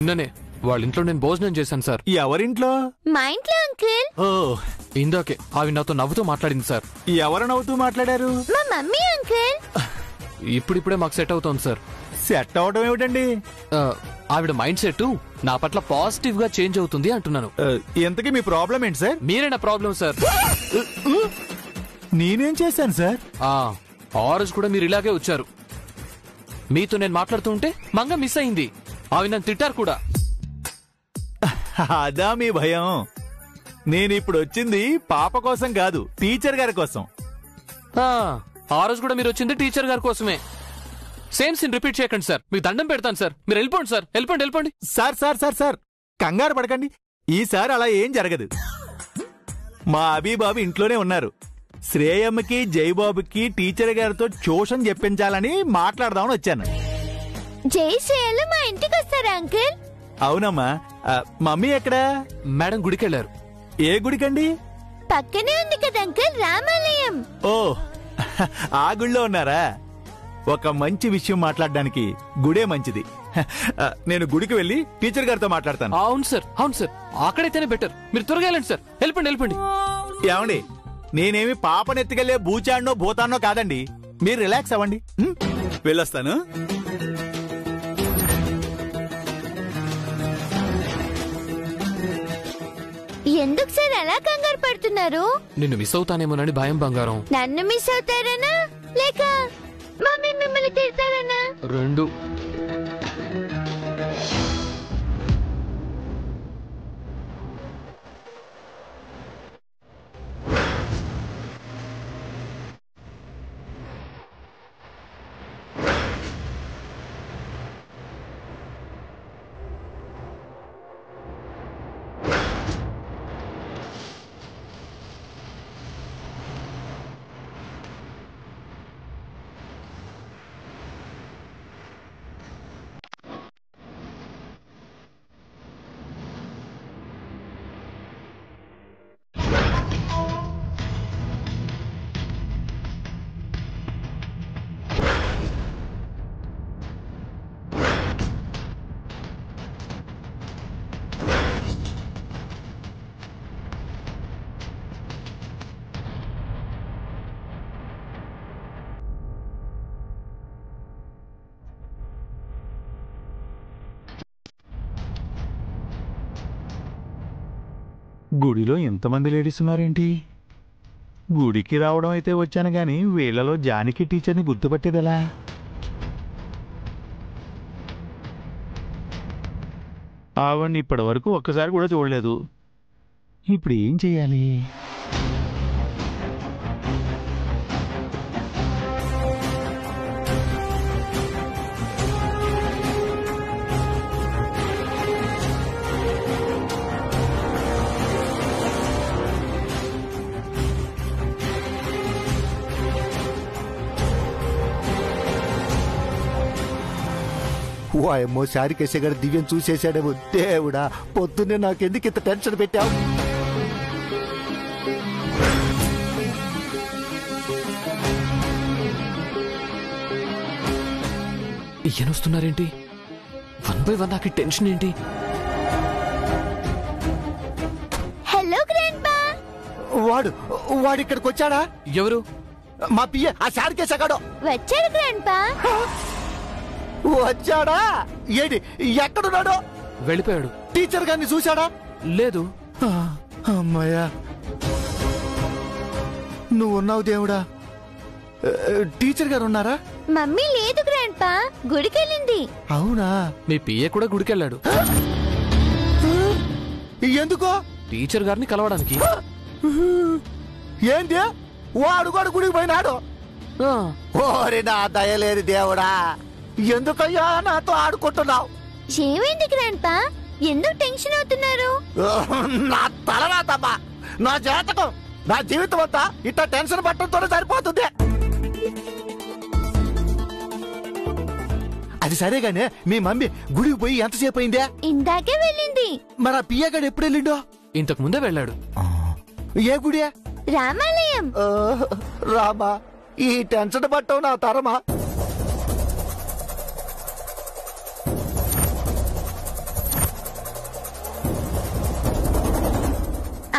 నిన్ననే వాళ్ళ ఇంట్లో నేను భోజనం చేశాను సార్. ఎవరింట్లో? మా ఇంట్లో అంకుల్. ఓ, ఇందాకే ఆవి నాతో నవ్వుతూ మాట్లాడింది సార్. ఎవరు నవ్వుతూ మాట్లాడారు? మా మమ్మీ అంకుల్. ఇప్పుడిప్పుడే మాకు సెట్ అవుతోంది సార్. సెట్ అవడం ఏమిటండి? ఆవిడ మైండ్ సెట్ నా పట్ల పాజిటివ్ గా చేంజ్ అవుతుంది అంటున్నాను. ఎంతకీ మీ ప్రాబ్లం ఏంటి సార్? మీరే నా ప్రాబ్లం సార్. నేనేం చేశాను సార్? ఆ రోజు కూడా మీరు ఇలాగే వచ్చారు. మీతో నేను మాట్లాడుతూ ఉంటే మంగ మిస్ అయింది. అవి నన్ను తిట్టారు కూడా. అదా మీ భయం? నేను ఇప్పుడు వచ్చింది పాప కోసం కాదు, టీచర్ గారి కోసం. ఆ రోజు కూడా మీరు వచ్చింది టీచర్ గారి కోసమే. సేమ్ సీన్ రిపీట్ చేయకండి సార్. మీకు దండం పెడతాను సార్. మీరు వెళ్ళిపోండి సార్. వెళ్ళిపోండి. సార్ కంగారు పడకండి. ఈసారి అలా ఏం జరగదు. మా అబీబాబు ఇంట్లోనే ఉన్నారు. శ్రేయమ్మకి జయబాబుకి టీచర్ గారితో ట్యూషన్ చెప్పించాలని మాట్లాడదామని వచ్చాను. జై శ్రేయలు మా ఇంటికి వస్తారా అంకుల్? అవునమ్మా. మమ్మీ ఎక్కడా? మేడం గుడికి వెళ్ళారు. ఏ గుడికండి? పక్కనే ఉంది కదా అంకుల్, రామాలయం. ఓ, ఆ గుడిలో ఉన్నారా? ఒక మంచి విషయం మాట్లాడడానికి గుడే మంచిది. నేను గుడికి వెళ్ళి టీచర్ గారితో మాట్లాడతాను. అవును సార్. అక్కడైతేనే బెటర్. మీరు త్వరగా వెళ్ళండి సార్. వెళ్ళిపోండి. ఏమండి, నేనేమి పాపనెత్తుకెళ్లే బూచాడినో భూతాన్నో కాదండి. మీరు రిలాక్స్ అవ్వండి. వెళ్ళొస్తాను. ఎందుకు సార్ అలా కంగారు పడుతున్నారు? నిన్ను మిస్ అవుతానేమోనని భయం బంగారం. నన్ను మిస్ అవుతారనా లేక మమ్మీ మిమ్మల్ని తిడతారనా? రెండు. గుడిలో ఎంతమంది లేడీస్ ఉన్నారేంటి? గుడికి రావడం అయితే వచ్చాను గాని వీళ్లలో జానకి టీచర్ని గుర్తుపట్టేదెలా? ఆవిడ్ని ఇప్పటి వరకు ఒక్కసారి కూడా చూడలేదు. ఇప్పుడు ఏం చెయ్యాలి? వాయమ్మో, శారికేశ గారు దివ్యం చూసేశాడేమో. దేవుడా, పొద్దున్నే నాకెందుకు ఇంత టెన్షన్ పెట్టావు? ఈయనొస్తున్నారేంటి? 1 by 1 నాకు టెన్షన్ ఏంటి? Hello grandpa. వాడు ఇక్కడికి వచ్చాడా? ఎవరు? మా పియ్య, ఆ శారికేశ గాడు వచ్చాడు గ్రాండ్పా. వచ్చాడా? ఏంటి, ఎక్కడున్నాడు? వెళ్ళిపోయాడు. టీచర్ గారిని చూశాడా? లేదు. అమ్మాయ్యా, నువ్వున్నావు దేవుడా. టీచర్ గారు ఉన్నారా? మమ్మీ లేదు గ్రాండ్పా, గుడికెళ్ళింది. అవునా? మీ పిఏ కూడా గుడికెళ్ళాడు. ఎందుకో? టీచర్ గారిని కలవడానికి. ఏంటి, వాడు కూడా గుడికి పోయినాడు? ఓరి నా దయలేని దేవుడా, ఎందుకయ్యా నాతో ఆడుకుంటున్నావు? ఏమైంది గ్రాండ్పా, ఎందుకు టెన్షన్ అవుతున్నారు? నా తలరాతమ్మా, నా జాతకం, నా జీవితం అంతా ఇట్లా టెన్షన్ పట్టడంతోనే సరిపోతుంది. అది సరేగానే, మీ మమ్మీ గుడికి పోయి ఎంతసేపు అయిందే? ఇందాకే వెళ్ళింది. మరి ఆ పియ్యగాడు ఎప్పుడు వెళ్ళిండో? ఇంతకు ముందే వెళ్ళాడు. ఏ గుడి? రామాలయం. రామా, ఈ టెన్షన్ పట్టవు నా తరమా.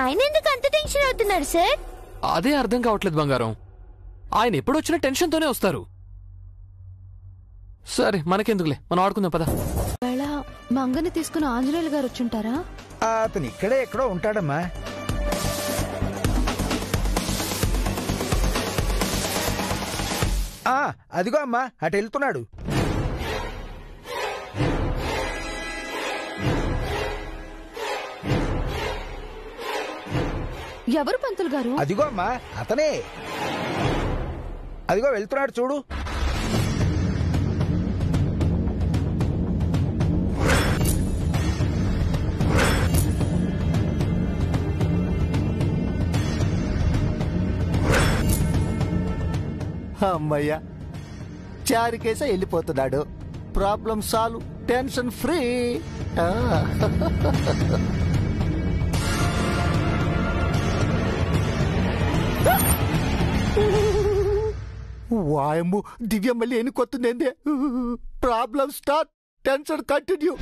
ఆయన ఎందుకు అంత టెన్షన్ అవుతున్నారు సార్? అదే అర్థం కావట్లేదు బంగారం. ఆయన ఎప్పుడొచ్చినా టెన్షన్తోనే వస్తారు. సరే మనకెందుకులే, మనం ఆడుకుందాం పద. మంగని తీసుకుని ఆంజనేయులు గారు వచ్చుంటారా? అతను ఇక్కడే ఎక్కడో ఉంటాడమ్మా. అదిగో అమ్మా, అటు వెళ్తున్నాడు. ఎవరు పంతులు గారు? అదిగో అమ్మా, అతనే. అదిగో వెళ్తున్నాడు చూడు. అమ్మయ్యా, చారికేసా వెళ్ళిపోతున్నాడు. Problem solve, tension free. వాయమ్ము, దివ్య మళ్ళీ ఎన్నికొస్తుందే. Problem start, tension continue.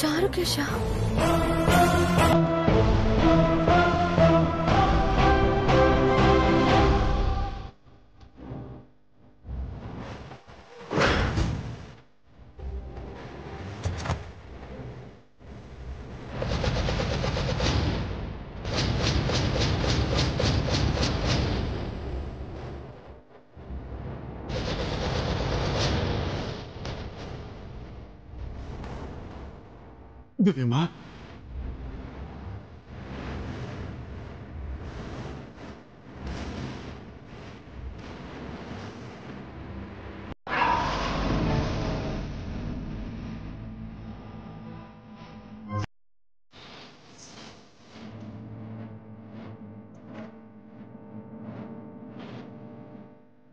Charukesa, దివ్యమ్మా,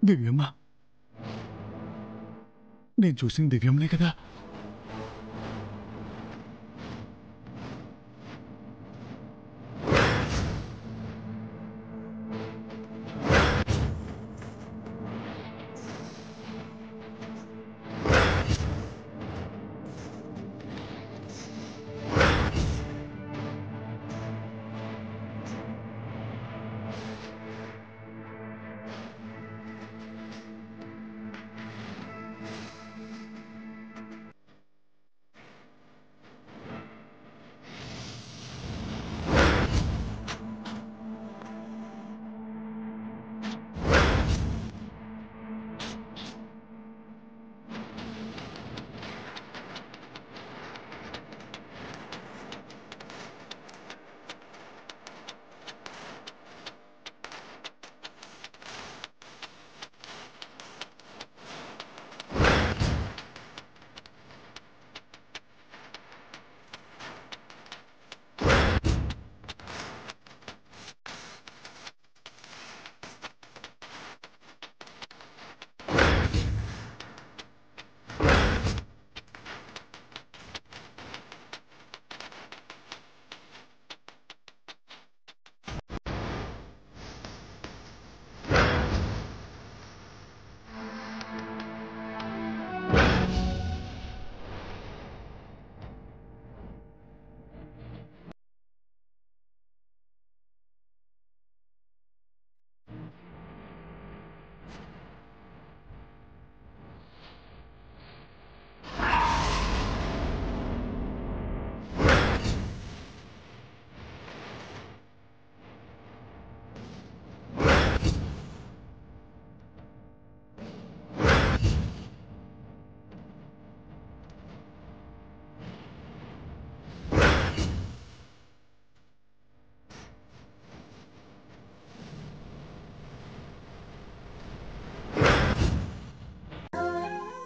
దివ్యమ్మా, నేను చూసిన దివ్యంలే కదా?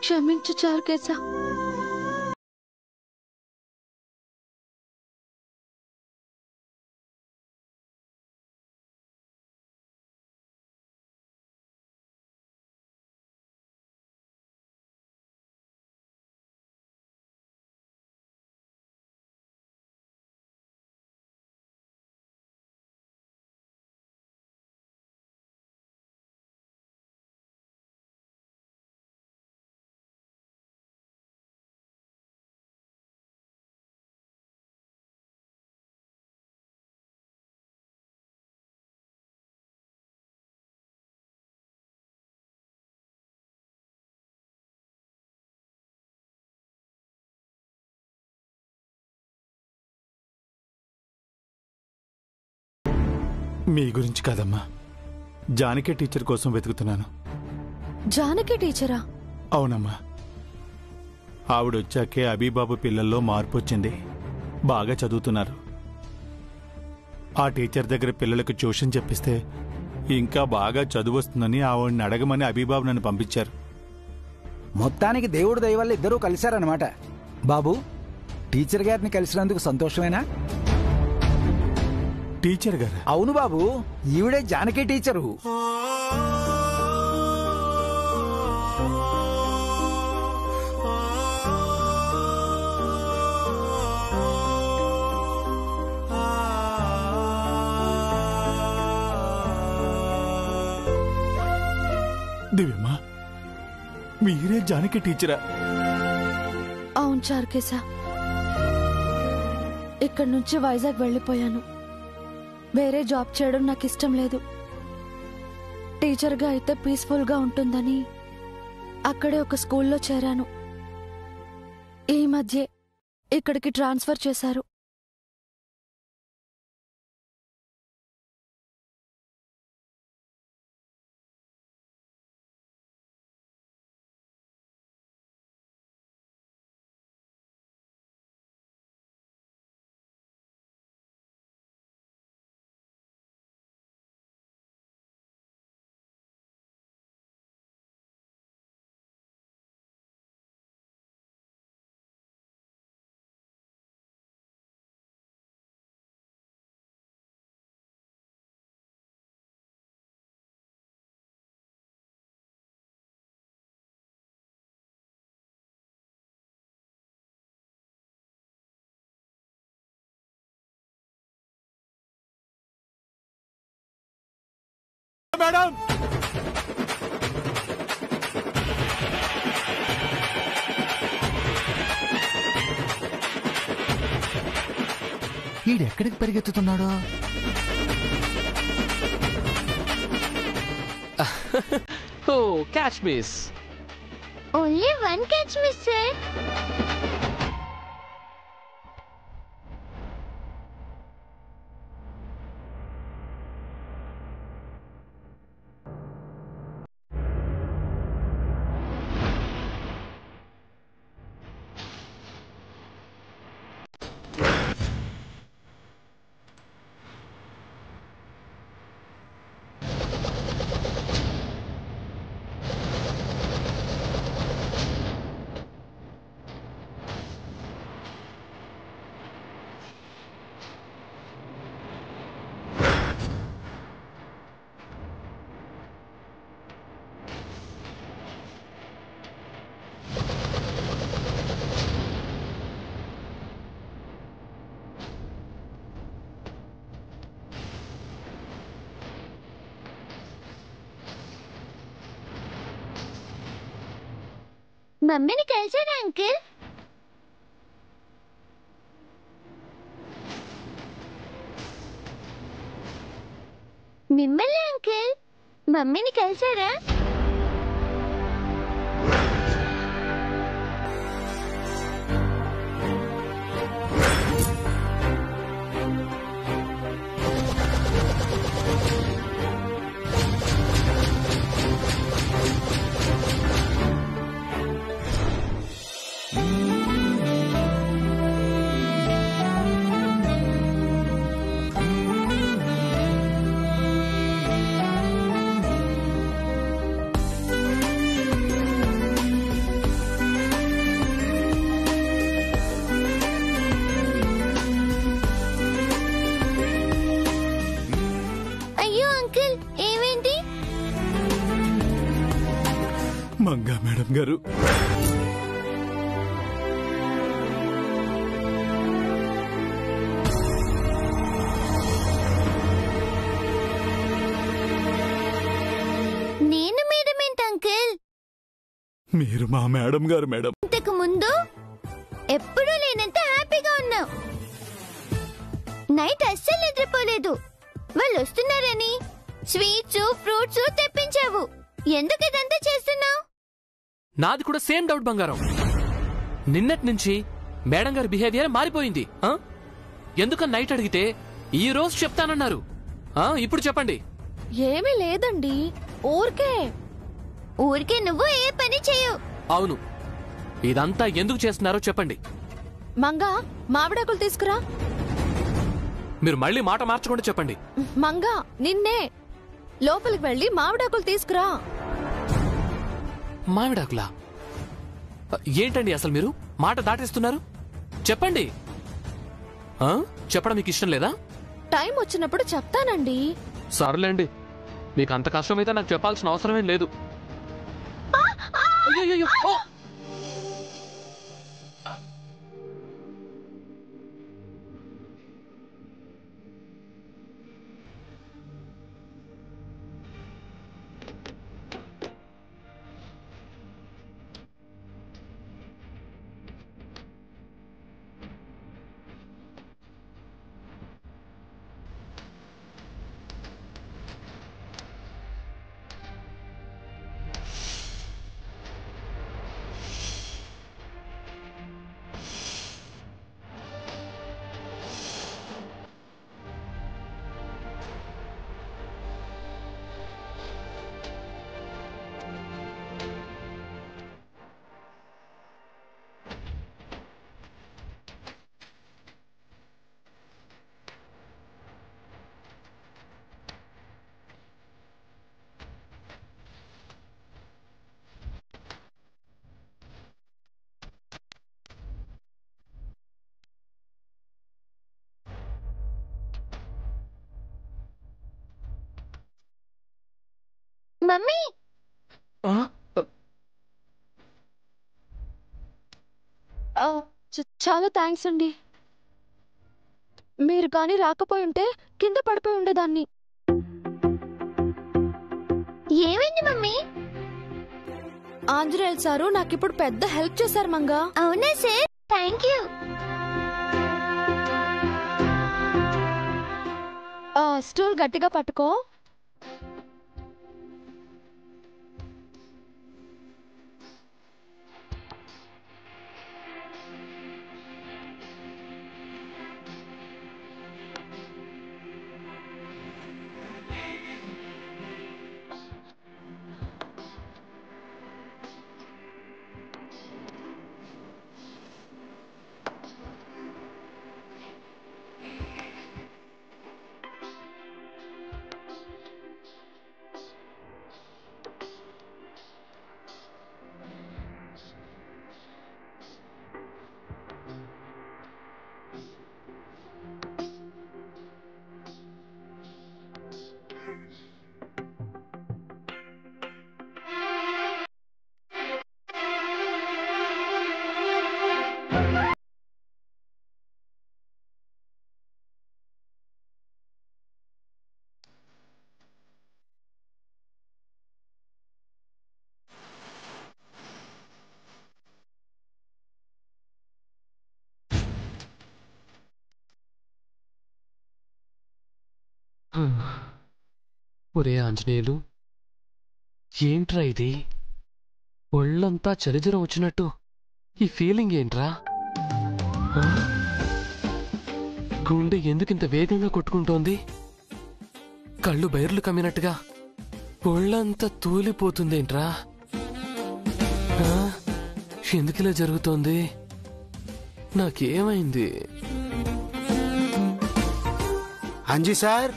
క్షమించు చారుకేశా. మీ గురించి కాదమ్మా, జానకి టీచర్ కోసం వెతుకుతున్నాను. జానకి టీచరా? అవునమ్మా, ఆవిడొచ్చాకే అబీబాబు పిల్లల్లో మార్పు వచ్చింది. బాగా చదువుతున్నారు. ఆ టీచర్ దగ్గర పిల్లలకు ట్యూషన్ చెప్పిస్తే ఇంకా బాగా చదువు వస్తుందని ఆవిడని అడగమని అబీబాబు నన్ను పంపించారు. మొత్తానికి దేవుడి దయ వల్ల ఇద్దరూ కలిశారనమాట. బాబు, టీచర్ గారిని కలిసినందుకు సంతోషమేనా? టీచర్ గారు? అవును బాబు, ఈవిడే జానకి టీచరు. దివ్యమ్మా, మీరే జానకి టీచరా? అవును చారుకేశా. ఇక్కడి నుంచి వైజాగ్ వెళ్ళిపోయాను. వేరే జాబ్ చేయడం నాకు ఇష్టం లేదు. టీచర్గా అయితే పీస్ఫుల్గా ఉంటుందని అక్కడే ఒక స్కూల్లో చేరాను. ఈ మధ్య ఇక్కడికి ట్రాన్స్ఫర్ చేశారు. మేడం, ఈడెక్కడికి పరిగెత్తుతున్నాడు? ఓ catch miss. Only one catch miss sir. మమ్మీని కలిసారా అంకుల్? మిమ్మల్ని అంకుల్, మమ్మీని కలిసారా? మంగా మేడం గారు, నేను మేడం ఏంటి అంకుల్? మీరు మా మేడం గారు మేడం. ఇంతకు ముందు ఎప్పుడూ లేనంత హ్యాపీగా ఉన్నావు. నైట్ అస్సలు నిద్రపోలేదు. వాళ్ళు వస్తున్నారని స్వీట్స్ ఫ్రూట్స్ తెప్పించావు. ఎందుకు ఇదంతా చేస్తున్నావు? నాది కూడా సేమ్ డౌట్ బంగారం. నిన్నటి నుంచి మేడం గారి బిహేవియర్ మారిపోయింది. ఎందుకని నైట్ అడిగితే ఈ రోజు చెప్తానన్నారు. ఇప్పుడు చెప్పండి. ఏమీ లేదండి, ఊరికే నువ్వు ఏ పని చేయవు. అవును, ఇదంతా ఎందుకు చేస్తున్నారో చెప్పండి. మంగా మామిడాకులు తీసుకురా. మీరు మళ్ళీ మాట మార్చకుండా చెప్పండి. మంగా నిన్నే, లోపలికి వెళ్ళి మామిడాకులు తీసుకురా. మామిడాకులా? ఏంటండి అసలు మీరు మాట దాటేస్తున్నారు? చెప్పండి. చెప్పడం మీకు ఇష్టం లేదా? టైం వచ్చినప్పుడు చెప్తానండి. సర్లేండి, మీకు అంత కష్టమైతే నాకు చెప్పాల్సిన అవసరమేం లేదు. అయ్యయ్యో! మమ్మీ, చాలా థ్యాంక్స్ అండి. మీరు కానీ రాకపోయి ఉంటే కింద పడిపోయి ఉండేదాన్ని. ఏమైంది మమ్మీ? ఆంజనేయులు సారు నాకిప్పుడు పెద్ద హెల్ప్ చేశారు మంగా. అవునా సార్? Thank you. స్టూల్ గట్టిగా పట్టుకో. ఒరే ఆంజనేయులు, ఏంట్రా ఇది? ఒళ్ళంతా చలిజ్వరం వచ్చినట్టు ఈ ఫీలింగ్ ఏంట్రా? గుండె ఎందుకింత వేగంగా కొట్టుకుంటోంది? కళ్ళు బైర్లు కమ్మినట్టుగా ఒళ్ళంతా తూలిపోతుందేంట్రా? ఎందుకిలా జరుగుతోంది? నాకేమైంది? Anji sir,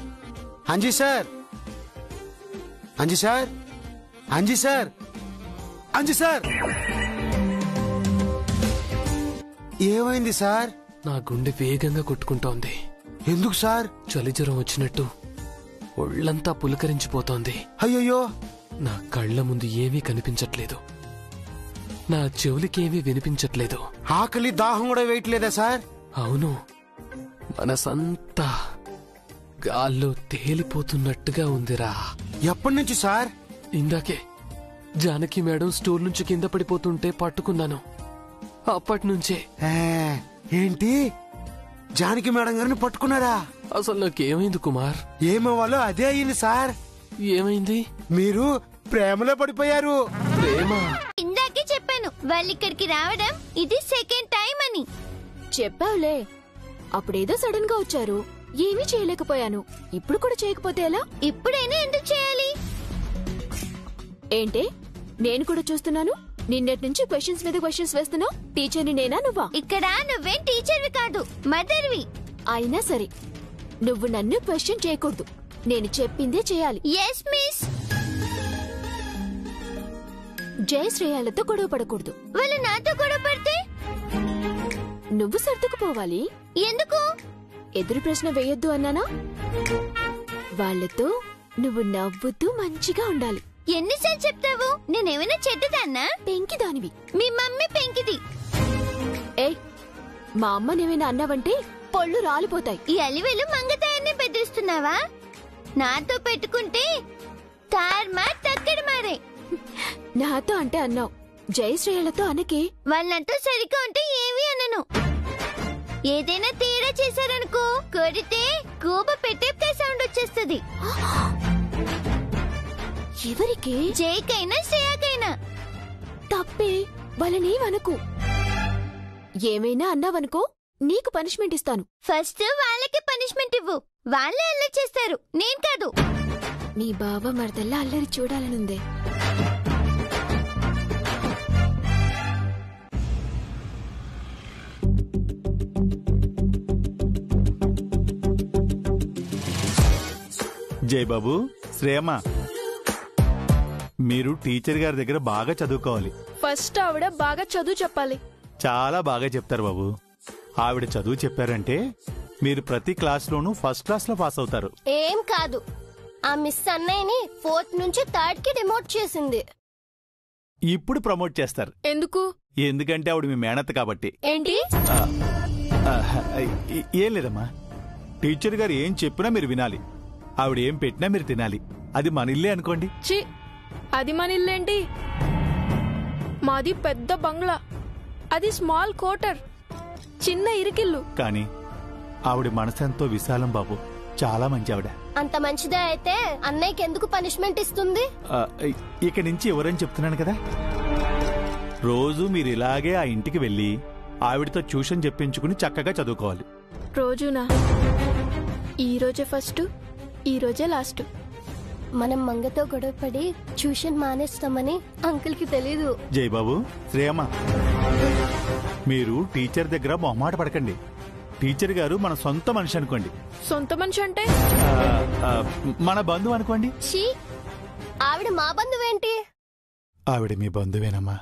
Anji sir, Anji sir, Anji sir, Anji sir, ఏమైంది సార్? నా గుండె వేగంగా కొట్టుకుంటోంది. ఎందుకు సార్? చలిజ్వరం వచ్చినట్టు ఒళ్ళంతా పులకరించిపోతోంది. అయ్యయ్యో, నా కళ్ళ ముందు ఏమీ కనిపించట్లేదు. నా చెవులకేమీ వినిపించట్లేదు. ఆకలి దాహం కూడా వేయట్లేదా సార్? అవును, మనసంతా గాల్లో తేలిపోతున్నట్టుగా ఉందిరా. ఎప్పటి నుంచి సార్? ఇందాకే జానకి మేడం స్టూల్ నుంచి కింద పడిపోతుంటే పట్టుకున్నాను. అప్పటి నుంచే. ఏంటి, జానకి మేడం గారిని పట్టుకున్నారా? అసలు నాకేమైంది కుమార్? ఏమవ్వాలో అదే అయింది సార్. ఏమైంది? మీరు ప్రేమలో పడిపోయారు. ప్రేమ? ఇందాకే చెప్పాను వాళ్ళిక్కడికి రావడం ఇది సెకండ్ టైం అని. చెప్పావులే, అప్పుడేదో సడన్ గా వచ్చారు, ఏమీ చేయలేకపోయాను. ఇప్పుడు కూడా చేయకపోతే ఎలా? ఇప్పుడైనా ఎందుకు చేయాలి? ఏంటే, నేను కూడా చూస్తున్నాను. నిన్నటి నుంచి క్వశ్చన్స్ మీద క్వశ్చన్స్ వేస్తున్నావు. టీచర్ని నేనా నువ్వా? ఇక్కడ నువ్వేం టీచర్వి కాదు, మదర్వి. అయినా సరే, నువ్వు నన్ను క్వశ్చన్ చేయకూడదు. నేను చెప్పిందే చేయాలి. Yes miss. జయశ్రేయాలతో గొడవ పడకూడదు. వాళ్ళు నాతో గొడవ పడితే నువ్వు సర్దుకుపోవాలి. ఎందుకు? ఎదురు ప్రశ్న వేయొద్దు అన్నానా? వాళ్ళతో నువ్వు నవ్వుతూ మంచిగా ఉండాలి. ఎన్నిసార్లు చెప్తావు? నేనేమైనా చెడ్డదాన్నా? పెంకిదానివి. మీ మమ్మీ పెంకిది. ఏయ్, మా అమ్మనేమైనా అన్నావంటే పళ్ళు రాలిపోతాయి. ఈ అలివేలు మంగతాయన్ని బెదిరిస్తున్నావా? నాతో పెట్టుకుంటే తార్మా తక్కడి మారే. నాతో అంటే అన్నావు, జయశ్రేయలతో అనకే. వాళ్ళంతా సరిగ్గా ఉంటే ఏమీ అనను. ఏదైనా తేడా చేశారనుకో, కొడితే గూబ పెట్టే సౌండ్ వచ్చేస్తుంది. ఎవరికి? జైకైనా శ్రేయాకైనా. తప్పే, వాళ్ళనేమనకు. ఏమైనా అన్నావనుకో, నీకు పనిష్మెంట్ ఇస్తాను. ఫస్ట్ వాళ్ళకి పనిష్మెంట్ ఇవ్వు. వాళ్ళే అల్లరి చేస్తారు, నేను కాదు. నీ బావ మరదల్లా అల్లరి చూడాలనుందే. జయబాబు, శ్రేయమ్మ, మీరు టీచర్ గారి దగ్గర బాగా చదువుకోవాలి. ఫస్ట్ ఆవిడ బాగా చదువు చెప్పాలి. చాలా బాగా చెప్తారు బాబు. ఆవిడ చదువు చెప్పారంటే మీరు ప్రతి క్లాస్లోనూ ఫస్ట్ క్లాస్ లో పాస్ అవుతారు. ఏం కాదు, ఆ మిస్ అన్నయ్యని 4th నుంచి 3rd కి డిమోట్ చేసింది. ఇప్పుడు ప్రమోట్ చేస్తారు. ఎందుకు? ఎందుకంటే ఆవిడ మీ మేనత్త కాబట్టి. ఏంటి? ఏం లేదమ్మా, టీచర్ గారు ఏం చెప్పినా మీరు వినాలి. ఆవిడ ఏం పెట్టినా మీరు తినాలి. అది మన ఇల్లే అనుకోండి. చి, అది మన ఇల్లేంటి? మాది పెద్ద బంగ్లా, అది స్మాల్ క్వార్టర్, చిన్న ఇరికిల్లు. కానీ ఆవిడ మనసెంతో విశాలం బాబు. చాలా మంచి ఆవిడ. అంత మంచిదే అయితే అన్నయ్యకి ఎందుకు పనిష్మెంట్ ఇస్తుంది? ఇక నుంచి ఎవరని చెప్తున్నాను కదా. రోజు మీరు ఇలాగే ఆ ఇంటికి వెళ్లి ఆవిడతో ట్యూషన్ చెప్పించుకుని చక్కగా చదువుకోవాలి. రోజునా? ఈ రోజే ఫస్ట్, ఈ రోజే లాస్ట్. మనం మంగతో గొడవపడి ట్యూషన్ మానేస్తామని అంకుల్ కి తెలీదు. జయబాబు, శ్రేయమ్మ, మీరు టీచర్ దగ్గర మొహమాట పడకండి. టీచర్ గారు మన సొంత మనిషి అనుకోండి. సొంత మనిషి అంటే? మన బంధువు అనుకోండి. ఆవిడ మా బంధువేంటి? ఆవిడ మీ బంధువేనమ్మా.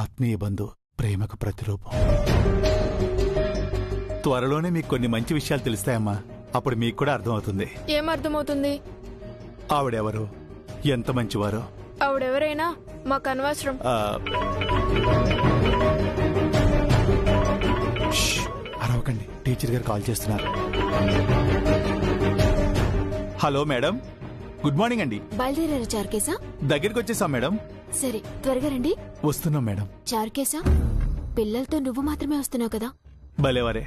ఆత్మీయ బంధువు, ప్రేమకు ప్రతిరూపం. త్వరలోనే మీకు కొన్ని మంచి విషయాలు తెలుస్తాయమ్మా. అప్పుడు మీకు కూడా అర్థమవుతుంది. ఏం అర్థమవుతుంది? ఆవిడెవరు, ఎంత మంచివారో. ఆవిడెవరైనా మాకు అనవసరం. అరవకండి, టీచర్ గారు కాల్ చేస్తున్నారు. హలో మేడం, గుడ్ మార్నింగ్ అండి. బయలుదేరారా చార్కేసా? దగ్గరికి వచ్చేసాం మేడం. సరే, త్వరగా రండి. వస్తున్నాం మేడం. చార్కేసా, పిల్లలతో నువ్వు మాత్రమే వస్తున్నావు కదా? భలేవరే,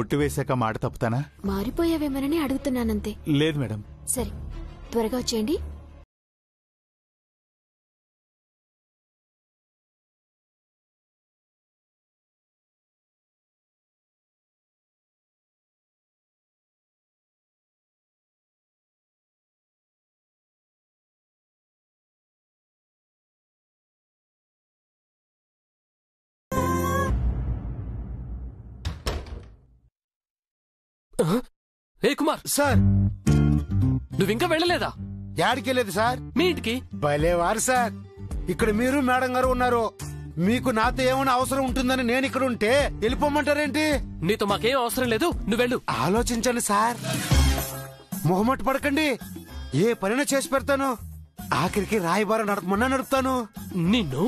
ఒట్టు వేశాక మాట తప్పుతానా? మారిపోయావేమనని అడుగుతున్నానంతే. లేదు మేడం. సరే, త్వరగా వచ్చేయండి. ఏ కుమార్ సార్, నువ్వింకా వెళ్ళలేదా? యాడికెళ్ళేది సార్? మీ ఇంటికి. భలేవారు సార్, ఇక్కడ మీరు మేడం గారు ఉన్నారు. మీకు నాతో ఏమైనా అవసరం ఉంటుందని నేను ఇక్కడ ఉంటే వెళ్ళిపోమంటారేంటి? నీతో మాకేం అవసరం లేదు, నువ్వెళ్ళు. ఆలోచించండి సార్, మొహమాట పడకండి. ఏ పనినా చేసి పెడతాను. ఆఖరికి రాయబారం నడపమన్నా నడుపుతాను. నిన్ను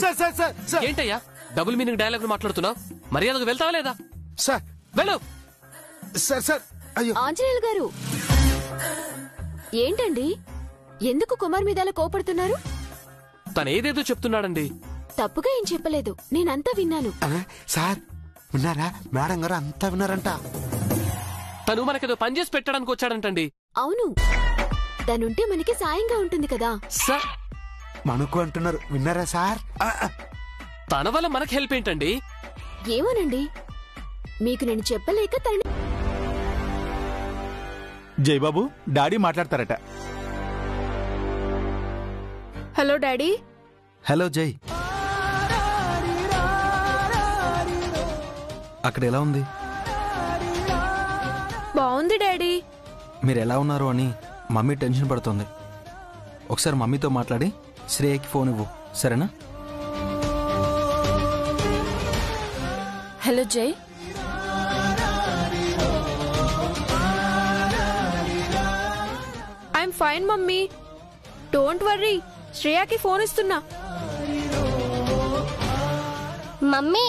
సార్ సార్ సార్ సార్ ఏంటయ్యా డబుల్ మీనింగ్ డైలాగ్ మాట్లాడుతున్నావు? మర్యాదకు వెళ్తావా లేదా? సార్ వెళ్ళు. సార్ సార్ అయ్యో ఆంజనేయులు గారు ఏంటండి ఎందుకు కుమార్ మీద అలా కోపడుతున్నారు? తను ఏదేదో చెప్తున్నాడండి. తప్పుగా ఏం చెప్పలేదు, నేనంతా విన్నాను. సార్ విన్నారా? మేడం గారు అంతా విన్నారంట. తను మనకేదో పని చేసి పెట్టడానికి వచ్చాడంటండి. అవును, తనుంటే మనకి సాయంగా ఉంటుంది కదా. సార్ మనకు అంటున్నారు, విన్నారా సార్? తన వల్ల మనకి హెల్ప్ ఏంటండి? ఏమోనండి, మీకు నేను చెప్పలేక తనని. జయబాబు డాడీ మాట్లాడతారట. Hello daddy. హలో జై, అక్కడ ఎలా ఉంది? బాగుంది డాడీ. మీరు ఎలా ఉన్నారు అని మమ్మీ టెన్షన్ పడుతుంది. ఒకసారి మమ్మీతో మాట్లాడి శ్రేయకి ఫోన్ ఇవ్వు, సరేనా? Hello Jai. I'm fine mummy, don't worry. శ్రేయాకి ఫోన్ ఇస్తున్నా. మమ్మీ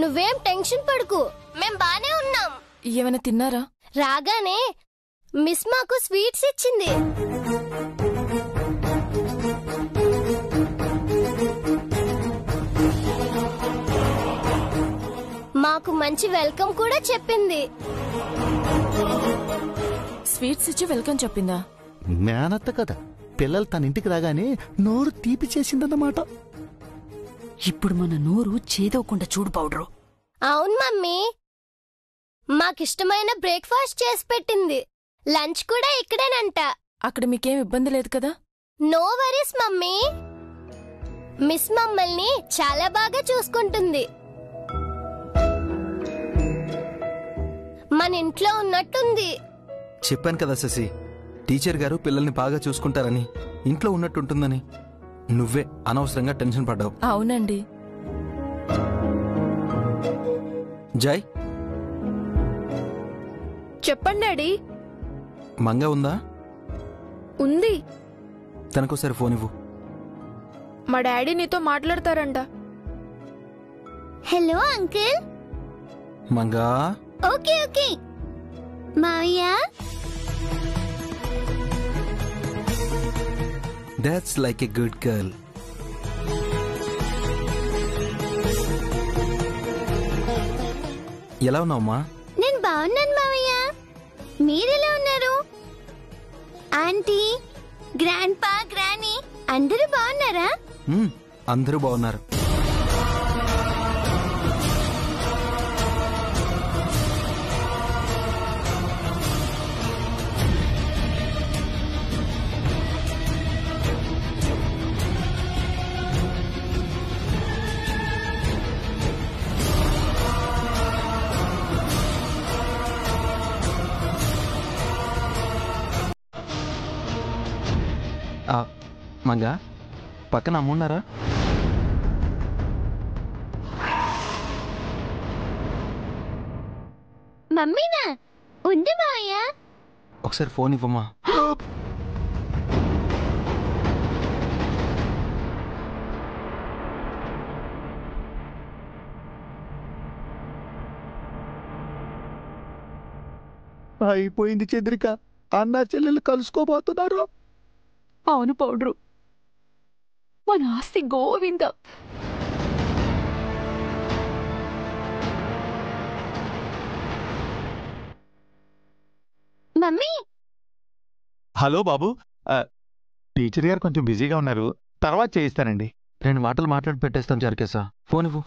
నువ్వేం టెన్షన్ పడుకు, మేం బానే ఉన్నాం. ఏమైనా తిన్నారా? రాగానే మిస్ మాకు స్వీట్స్ ఇచ్చింది. మాకు మంచి వెల్కమ్ కూడా చెప్పింది. స్వీట్స్ ఇచ్చి వెల్కమ్ చెప్పిందా? మేనత్త కదా, పిల్లలు తన ఇంటికి రాగానే నోరు తీపి చేసిందన్నమాట. ఇప్పుడు మన నోరు చేదవకుండా చూడు పౌడరు. అవును మమ్మీ, మాకిష్టమైన బ్రేక్ఫాస్ట్ చేసి పెట్టింది. లంచ్ కూడా ఇక్కడేనంట. అక్కడ మీకేం ఇబ్బంది లేదు కదా? నో వరీస్ మమ్మీ, మిస్ మమ్మల్ని చాలా బాగా చూసుకుంటుంది. మన ఇంట్లో ఉన్నట్టుంది. చెప్పాను కదా శశి, టీచర్ గారు పిల్లల్ని బాగా చూసుకుంటారని, ఇంట్లో ఉన్నట్టుంటుందని. నువ్వే అనవసరంగా టెన్షన్ పడ్డావు. అవునండి. జై, చెప్పండి డాడీ. మంగ ఉందా? ఉంది. తనకోసారి ఫోన్ ఇవ్వు. మా డాడీ నీతో మాట్లాడతారంట. Hello uncle. మంగా. ఓకే ఓకే మావయ్య. That's like a good girl. ఎలా ఉన్నావమ్మా? నేను బాగున్నాను మావయ్య, మీరెలా ఉన్నారు? ఆంటీ, గ్రాండ్ పా, గ్రానీ అందరూ బాగున్నారా? అందరూ బాగున్నారు. మంగా, పక్కన అమ్మున్నారా? మమ్మీనా? ఉంది మావయ్య. ఒకసారి ఫోన్ ఇవ్వమ్మా. అయిపోయింది చంద్రిక, అన్న చెల్లెలు కలుసుకోబోతున్నారు. అవును పౌడరు, మన ఆస్తి గోవింద. మమ్మీ. హలో బాబు, టీచర్ గారు కొంచెం బిజీగా ఉన్నారు, తర్వాత చేయిస్తానండి. 2 మాటలు మాట్లాడి పెట్టేస్తాం చారుకేశా. ఫోన్ ఇవ్వు.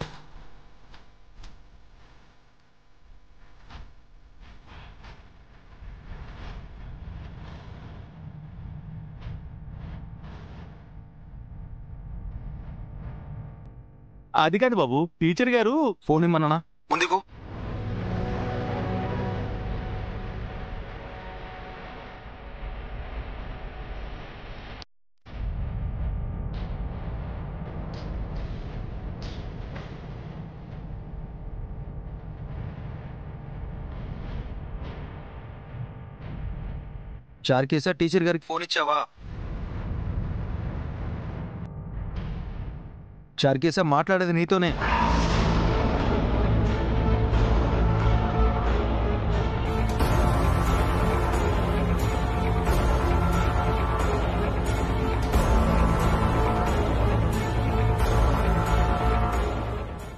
అది కాదు బాబు, టీచర్ గారు ఫోన్ ఇమ్మన్నా. ముందుకు. చారుకేశా, టీచర్ గారికి ఫోన్ ఇచ్చావా? చార్కేసా మాట్లాడేది నీతోనే.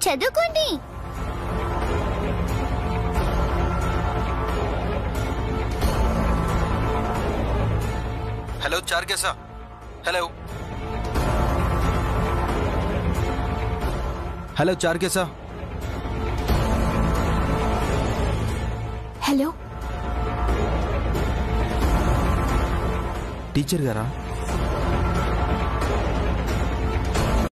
చదువుకోండి. Hello Charkesa. Hello hello Charkesa. Hello teacher గారా?